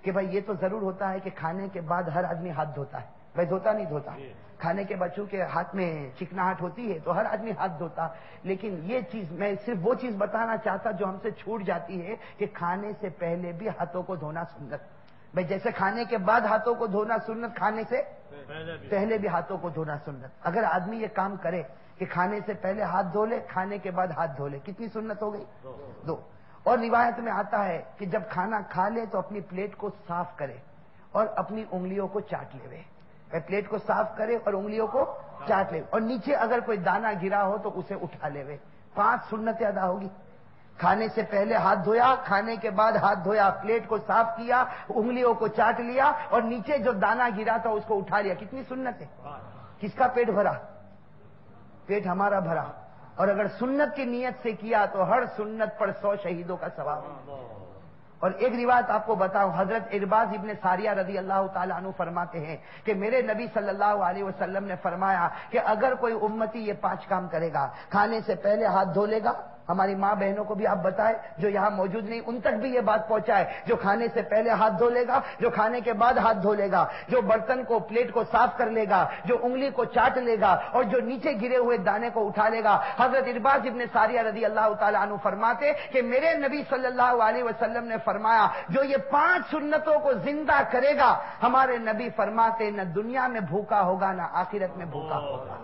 کہ بھائی یہ تو ضرور ہوتا ہے کہ کھانے کے بعد ہر آدمی ہاتھ دھوتا ہے، بھائی دھوتا نہیں دھوتا، کھانے کے بعد چونکہ ہاتھ میں چکناہٹ ہوتی ہے تو ہر آدمی ہاتھ دھوتا، لیکن یہ چیز میں صرف وہ چیز بتانا چاہتا جو ہم سے چھوٹ جاتی ہے کہ کھانے سے پہلے بھی ہاتھوں کو دھونا سنت، بھائی جیسے کھانے کے بعد ہاتھوں کو دھونا سنت، کھانے سے پہلے بھی ہاتھوں کو دھونا سنت۔ اگر آدمی یہ کام کرے کہ کھانے سے پہلے ہاتھ دھو لے، کھانے کے بعد ہاتھ دھو لے، کتنی سنت ہو گئی؟ دو۔ اور روایت میں آتا ہے کہ جب کھانا کھا لے تو اپنی پلیٹ کو صاف کرے اور اپنی انگلیوں کو چاٹ لے، پلیٹ کو صاف کرے اور انگلیوں کو چاٹ لے، اور نیچے اگر کوئی دانا گرا ہو تو اسے اٹھا لے۔ 5 سنتیں ادا ہوگی۔ کھانے سے پہلے ہاتھ دھویا، کھانے کے بعد ہاتھ دھویا، پلیٹ کو صاف کیا، انگلیوں کو چاٹ لیا، اور نیچے جو دانا گرا تھا اس کو اٹھا لیا۔ کتنی سنت ہے؟ کس کا پیٹ بھرا؟ پیٹ ہمارا بھرا۔ اور اگر سنت کی نیت سے کیا تو ہر سنت پر 100 شہیدوں کا ثواب۔ اور ایک روایت آپ کو بتاؤں، حضرت ارباز ابن ساریہ رضی اللہ تعالیٰ عنہ فرماتے ہیں کہ میرے نبی صلی اللہ علیہ وسلم نے فرمایا کہ اگر کوئی امتی یہ 5 کام کرے گا، کھانے سے پہلے ہاتھ دھو لے گا، ہماری ماں بہنوں کو بھی آپ بتائیں جو یہاں موجود نہیں، ان تک بھی یہ بات پہنچائے، جو کھانے سے پہلے ہاتھ دھو لے گا، جو کھانے کے بعد ہاتھ دھو لے گا، جو برتن کو پلیٹ کو صاف کر لے گا، جو انگلی کو چاٹ لے گا، اور جو نیچے گرے ہوئے دانے کو اٹھا لے گا۔ حضرت ارباز ابن ساریہ رضی اللہ تعالیٰ عنہ فرماتے کہ میرے نبی صلی اللہ علیہ وسلم نے فرمایا جو یہ 5 سنتوں کو زندہ کرے گا، ہمارے نبی فرماتے نہ دنیا میں بھوکا ہوگا نہ آخرت میں بھوکا ہوگا،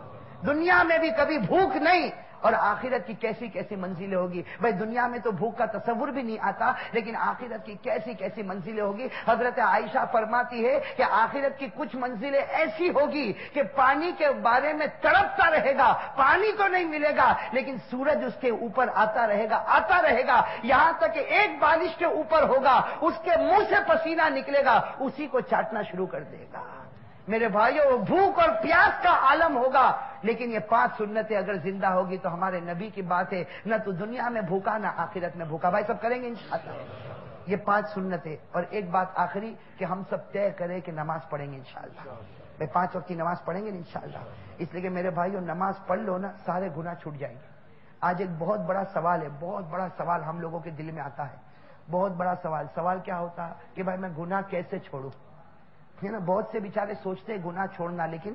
دنیا میں بھی کبھی بھوک نہیں، اور آخرت کی کیسی کیسی منزلیں ہوگی۔ بھائی دنیا میں تو بھوک کا تصور بھی نہیں آتا، لیکن آخرت کی کیسی کیسی منزلیں ہوگی۔ حضرت عائشہ فرماتی ہے کہ آخرت کی کچھ منزلیں ایسی ہوگی کہ پانی کے بارے میں تڑپتا رہے گا، پانی تو نہیں ملے گا لیکن سورج اس کے اوپر آتا رہے گا، یہاں تک کہ ایک بالش کے اوپر ہوگا، اس کے منہ سے پسینہ نکلے گا، اسی کو چاٹنا شروع کر دے گا۔ میرے بھائیو، بھوک اور پیاس کا عالم ہوگا، لیکن یہ 5 سنتیں اگر زندہ ہوگی تو ہمارے نبی کی بات ہے، نہ تو دنیا میں بھوکا نہ آخرت میں بھوکا۔ بھائی سب کریں گے انشاءاللہ یہ 5 سنتیں۔ اور ایک بات آخری کہ ہم سب طے کریں کہ نماز پڑھیں گے انشاءاللہ، بھائی 5 وقت کی نماز پڑھیں گے انشاءاللہ، اس لیے کہ میرے بھائیو نماز پڑھ لو نا، سارے گناہ چھوٹ جائیں گے۔ آج ایک بہت بڑا سوال ہے، بہت بڑا سوال ہم لوگوں کے دل میں آتا ہے، بہت بڑا سوال کیا ہوتا ہے کہ بھائی میں گناہ کیسے چھوڑوں؟ ہے نا، بہت سے بیچارے سوچتے ہیں گناہ چھوڑنا، لیکن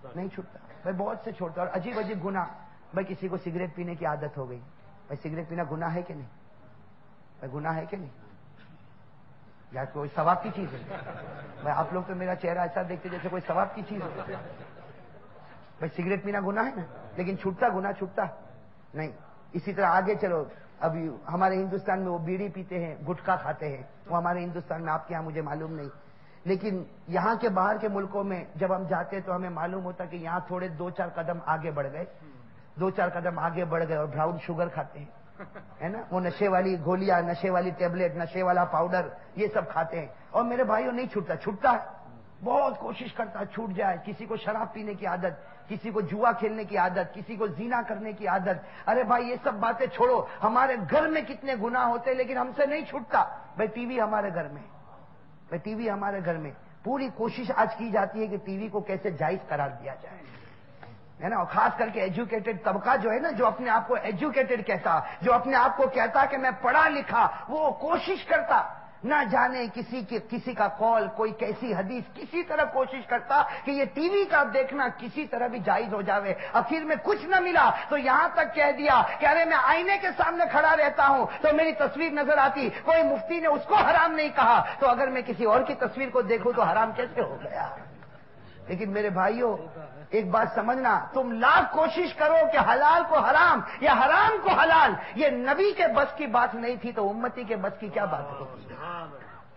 نہیں چھوٹتا بھائی، بہت سے چھوڑتا۔ اور عجیب عجیب گناہ، بھائی کسی کو سگریٹ پینے کی عادت ہو گئی، بھائی سگریٹ پینا گناہ ہے کہ نہیں؟ بھائی گناہ ہے کہ نہیں؟ یا کوئی ثواب کی چیز ہے؟ بھائی آپ لوگ تو میرا چہرہ ایسا دیکھتے جیسے کوئی ثواب کی چیز ہے۔ بھائی سگریٹ پینا گناہ ہے نا، لیکن چھوٹتا گناہ چھوٹتا نہیں۔ اسی طرح آگے چلو، ابھی ہمارے ہندوستان میں وہ بیڑی پیتے ہیں، گٹکا کھاتے ہیں، وہ ہمارے ہندوستان میں، آپ کے یہاں مجھے معلوم نہیں، لیکن یہاں کے باہر کے ملکوں میں جب ہم جاتے ہیں تو ہمیں معلوم ہوتا کہ یہاں تھوڑے 2-4 قدم آگے بڑھ گئے، 2-4 قدم آگے بڑھ گئے اور براؤن شوگر کھاتے ہیں، ہے نا، وہ نشے والی گولیاں، نشے والی ٹیبلٹ، نشے والا پاؤڈر، یہ سب کھاتے ہیں۔ اور میرے بھائیوں نہیں چھوٹتا ہے، بہت کوشش کرتا ہے چھوٹ جائے۔ کسی کو شراب پینے کی عادت، کسی کو جوا کھیلنے کی عادت، کسی کو زنا کرنے کی عادت۔ ارے بھائی یہ سب باتیں چھوڑو، ہمارے گھر میں کتنے گناہ ہوتے لیکن ہم سے نہیں چھوٹتا۔ بھائی ٹی وی ہمارے گھر میں، بھائی ٹی وی ہمارے گھر میں، پوری کوشش آج کی جاتی ہے کہ ٹی وی کو کیسے جائز قرار دیا جائے، ہے نا، اور خاص کر کے ایجوکیٹڈ طبقہ جو ہے نا، جو اپنے آپ کو ایجوکیٹڈ کہتا، جو اپنے آپ کو کہتا کہ میں پڑھا لکھا، وہ کوشش کرتا نہ جانے کسی کا قول، کوئی کیسی حدیث، کسی طرح کوشش کرتا کہ یہ ٹی وی کا دیکھنا کسی طرح بھی جائز ہو جاوے۔ آخر میں کچھ نہ ملا تو یہاں تک کہہ دیا کہ ارے میں آئینے کے سامنے کھڑا رہتا ہوں تو میری تصویر نظر آتی، کوئی مفتی نے اس کو حرام نہیں کہا، تو اگر میں کسی اور کی تصویر کو دیکھوں تو حرام کیسے ہو گیا؟ لیکن میرے بھائیوں ایک بات سمجھنا، تم لاکھ کوشش کرو کہ حلال کو حرام یا حرام کو حلال، یہ نبی کے بس کی بات نہیں تھی تو امتی کے بس کی کیا بات ہوتی؟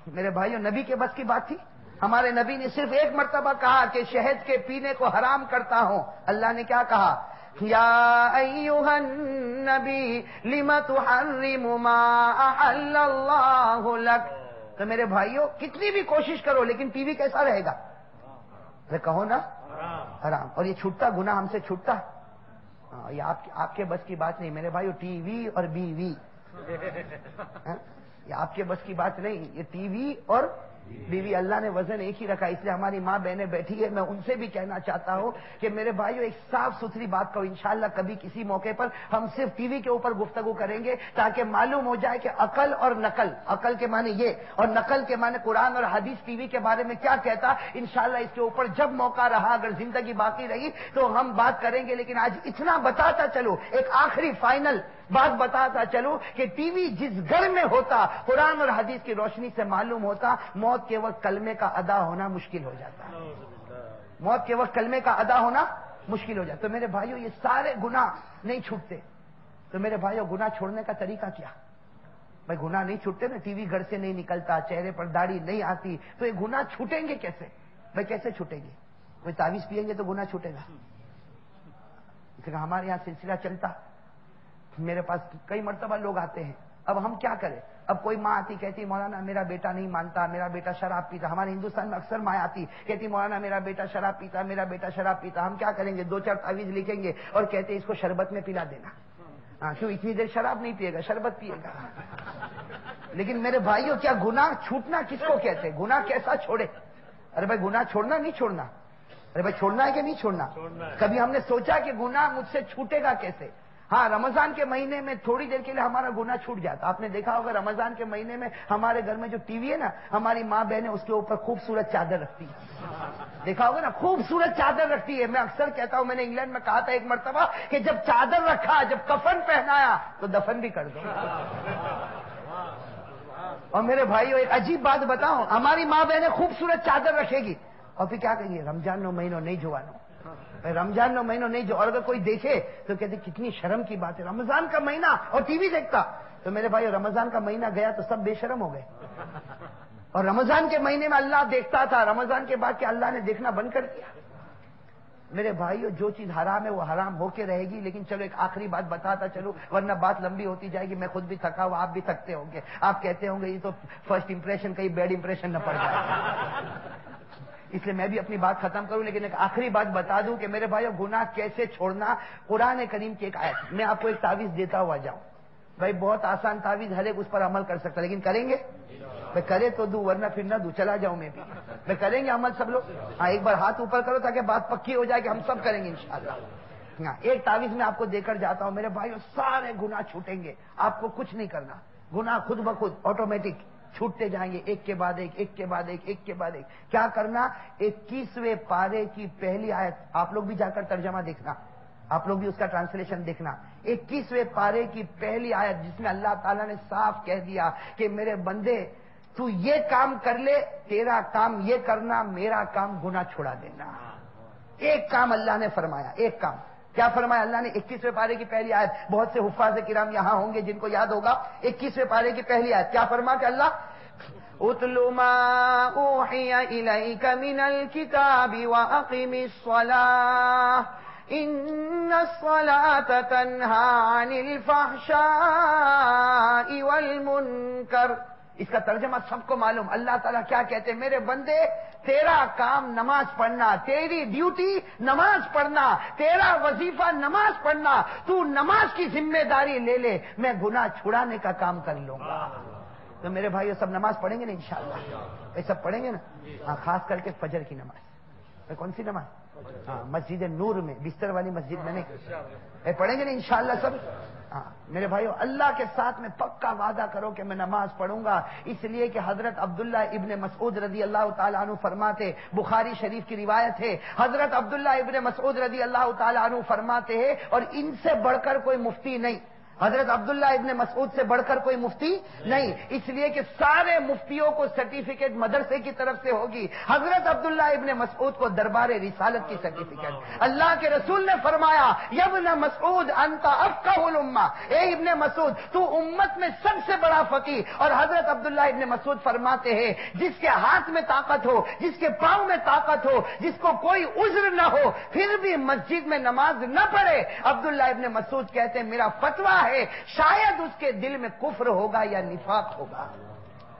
میرے بھائیوں نبی کے بس کی بات تھی؟ ہمارے نبی نے صرف ایک مرتبہ کہا کہ شہد کے پینے کو حرام کرتا ہوں، اللہ نے کیا کہا؟ یا ایھا النبی لم تحرم ما احل اللہ لک۔ تو میرے بھائیوں کتنی بھی کوشش کرو لیکن ٹی وی کیسا رہے گا؟ کہو نا حرام۔ اور یہ چھوٹتا گناہ ہم سے چھوٹتا، یہ آپ کے بس کی بات نہیں میرے بھائیو، ٹی وی اور بی وی، یہ آپ کے بس کی بات نہیں، یہ ٹی وی اور بیوی اللہ نے وزن ایک ہی رکھا، اس لیے ہماری ماں بہنیں بیٹھی ہے، میں ان سے بھی کہنا چاہتا ہوں کہ میرے بھائیو ایک صاف ستھری بات کہو، انشاءاللہ کبھی کسی موقع پر ہم صرف ٹی وی کے اوپر گفتگو کریں گے تاکہ معلوم ہو جائے کہ عقل اور نقل، عقل کے معنی یہ اور نقل کے معنی قرآن اور حدیث ٹی وی کے بارے میں کیا کہتا، انشاءاللہ اس کے اوپر جب موقع رہا اگر زندگی باقی رہی تو ہم بات کریں گے۔ لیکن آج اتنا بتاتا چلو، ایک آخری فائنل بات بتاتا چلو کہ ٹی وی جس گھر میں ہوتا قرآن اور حدیث کی روشنی سے معلوم ہوتا موت کے وقت کلمے کا ادا ہونا مشکل ہو جاتا، موت کے وقت کلمے کا ادا ہونا مشکل ہو جاتا۔ تو میرے بھائیوں یہ سارے گناہ نہیں چھوٹتے، تو میرے بھائیوں گناہ چھوڑنے کا طریقہ کیا؟ بھائی گناہ نہیں چھوٹتے نا، ٹی وی گھر سے نہیں نکلتا، چہرے پر داڑھی نہیں آتی، تو یہ گناہ چھوٹیں گے کیسے؟ بھائی کیسے چھوٹیں گے؟ کوئی تعویذ پیئیں گے تو گناہ چھوٹے گا؟ اس لیے ہمارے یہاں سلسلہ چلتا، میرے پاس کئی مرتبہ لوگ آتے ہیں، اب ہم کیا کریں؟ اب کوئی ماں آتی کہتی مولانا میرا بیٹا نہیں مانتا، میرا بیٹا شراب پیتا، ہمارے ہندوستان میں اکثر ماں آتی کہتی مولانا میرا بیٹا شراب پیتا، میرا بیٹا شراب پیتا، ہم کیا کریں گے؟ 2-4 تعویذ لکھیں گے اور کہتے ہیں اس کو شربت میں پلا دینا، ہاں کیوں اتنی دیر شراب نہیں پیے گا، شربت پیے گا۔ لیکن میرے بھائیوں کیا گناہ چھوٹنا کس کو کہتے ہیں؟ گناہ کیسا چھوڑے؟ ارے بھائی گناہ چھوڑنا نہیں چھوڑنا، ارے بھائی چھوڑنا ہے کہ نہیں چھوڑنا؟ کبھی ہم نے سوچا کہ گناہ مجھ سے چھوٹے گا کیسے؟ ہاں رمضان کے مہینے میں تھوڑی دیر کے لیے ہمارا گناہ چھوٹ جاتا، آپ نے دیکھا ہوگا رمضان کے مہینے میں ہمارے گھر میں جو ٹی وی ہے نا، ہماری ماں بہنیں اس کے اوپر خوبصورت چادر رکھتی ہے، دیکھا ہوگا نا خوبصورت چادر رکھتی ہے۔ میں اکثر کہتا ہوں، میں نے انگلینڈ میں کہا تھا ایک مرتبہ کہ جب چادر رکھا، جب کفن پہنایا تو دفن بھی کر دو۔ اور میرے بھائیو ایک عجیب بات بتاؤں، ہماری ماں بہنیں خوبصورت چادر رکھے گی اور پھر کیا کہیں گے؟ رمضان 9 مہینوں نہیں جوانو، رمضان 9 مہینوں نہیں جو، اور اگر کوئی دیکھے تو کہتے کتنی شرم کی بات ہے، رمضان کا مہینہ اور ٹی وی دیکھتا۔ تو میرے بھائی رمضان کا مہینہ گیا تو سب بے شرم ہو گئے، اور رمضان کے مہینے میں اللہ دیکھتا تھا، رمضان کے بعد کہ اللہ نے دیکھنا بند کر دیا۔ میرے بھائیو جو چیز حرام ہے وہ حرام ہو کے رہے گی، لیکن چلو ایک آخری بات بتاتا چلو ورنہ بات لمبی ہوتی جائے گی، میں خود بھی تھکا ہوا، آپ بھی تھکتے ہوں گے، آپ کہتے ہوں گے یہ تو فرسٹ امپریشن کہیں بیڈ امپریشن نہ پڑ جائے، اس لیے میں بھی اپنی بات ختم کروں، لیکن ایک آخری بات بتا دوں کہ میرے بھائیو گناہ کیسے چھوڑنا۔ قرآن کریم کی ایک آیت، میں آپ کو ایک تعویذ دیتا ہوا جاؤں، بھائی بہت آسان تعویذ، ہر ایک اس پر عمل کر سکتا، لیکن کریں گے؟ میں کرے تو دوں ورنہ پھر نہ دوں، چلا جاؤں میں بھی، میں کریں گے عمل سب لوگ؟ ہاں ایک بار ہاتھ اوپر کرو تاکہ بات پکی ہو جائے کہ ہم سب کریں گے انشاءاللہ۔ ہاں ایک تعویذ میں آپ کو دے کر جاتا ہوں میرے بھائیو، سارے گناہ چھوٹیں گے، آپ کو کچھ نہیں کرنا، گناہ خود بخود آٹومیٹک چھوٹتے جائیں گے، ایک کے بعد ایک، ایک کے بعد ایک، ایک کے بعد ایک۔ کیا کرنا؟ 21ویں پارے کی پہلی آیت، آپ لوگ بھی جا کر ترجمہ دیکھنا، آپ لوگ بھی اس کا ٹرانسلیشن دیکھنا، 21ویں پارے کی پہلی آیت جس میں اللہ تعالیٰ نے صاف کہہ دیا کہ میرے بندے تو یہ کام کر لے، تیرا کام یہ کرنا، میرا کام گناہ چھڑا دینا۔ ایک کام اللہ نے فرمایا، ایک کام کیا فرمایا اللہ نے؟ 21ویں پارے کی پہلی آیت، بہت سے حفاظ کرام یہاں ہوں گے جن کو یاد ہوگا، 21ویں پارے کی پہلی آیت کیا فرما کہ اللہ اتل ما اوحی الیک من الکتاب واقم الصلاۃ ان الصلاۃ تنہی عن الفحشاء والمنکر۔ اس کا ترجمہ سب کو معلوم، اللہ تعالیٰ کیا کہتے ہیں؟ میرے بندے تیرا کام نماز پڑھنا، تیری ڈیوٹی نماز پڑھنا، تیرا وظیفہ نماز پڑھنا، تو نماز کی ذمہ داری لے لے، میں گناہ چھڑانے کا کام کر لوں گا۔ تو میرے بھائی سب نماز پڑھیں گے نا انشاءاللہ؟ یہ سب پڑھیں گے نا؟ ہاں خاص کر کے فجر کی نماز۔ کون سی نماز؟ ہاں مسجد نور میں، بستر والی مسجد میں نہیں، پڑھیں گے نا انشاءاللہ سب؟ ہاں میرے بھائیو اللہ کے ساتھ میں پکا وعدہ کرو کہ میں نماز پڑھوں گا، اس لیے کہ حضرت عبداللہ ابن مسعود رضی اللہ تعالیٰ عنہ فرماتے، بخاری شریف کی روایت ہے، حضرت عبداللہ ابن مسعود رضی اللہ تعالیٰ عنہ فرماتے ہیں، اور ان سے بڑھ کر کوئی مفتی نہیں، حضرت عبداللہ ابن مسعود سے بڑھ کر کوئی مفتی نہیں، اس لیے کہ سارے مفتیوں کو سرٹیفکیٹ مدرسے کی طرف سے ہوگی، حضرت عبداللہ ابن مسعود کو دربار رسالت کی سرٹیفکیٹ۔ اللہ کے رسول نے فرمایا یا ابن مسعود انت افقہ الامہ، اے ابن مسعود تو امت میں سب سے بڑا فقیہ۔ اور حضرت عبداللہ ابن مسعود فرماتے ہیں جس کے ہاتھ میں طاقت ہو، جس کے پاؤں میں طاقت ہو، جس کو کوئی عذر نہ ہو، پھر بھی مسجد میں نماز نہ پڑھے، عبداللہ ابن مسعود کہتے ہیں میرا فتویٰ ہے شاید اس کے دل میں کفر ہوگا یا نفاق ہوگا،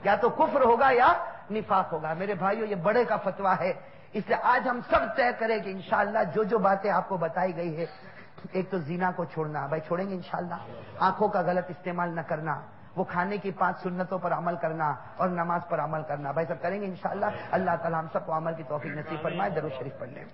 یا تو کفر ہوگا یا نفاق ہوگا۔ میرے بھائیو یہ بڑے کا فتویٰ ہے، اس لیے آج ہم سب طے کریں کہ انشاءاللہ جو جو باتیں آپ کو بتائی گئی ہے، ایک تو زنا کو چھوڑنا، بھائی چھوڑیں گے انشاءاللہ، آنکھوں کا غلط استعمال نہ کرنا، وہ کھانے کی 5 سنتوں پر عمل کرنا اور نماز پر عمل کرنا. بھائی سب کریں گے انشاءاللہ. اللہ تعالی ہم سب کو عمل کی توفیق نصیب فرمائے. درود شریف پڑھ لیں.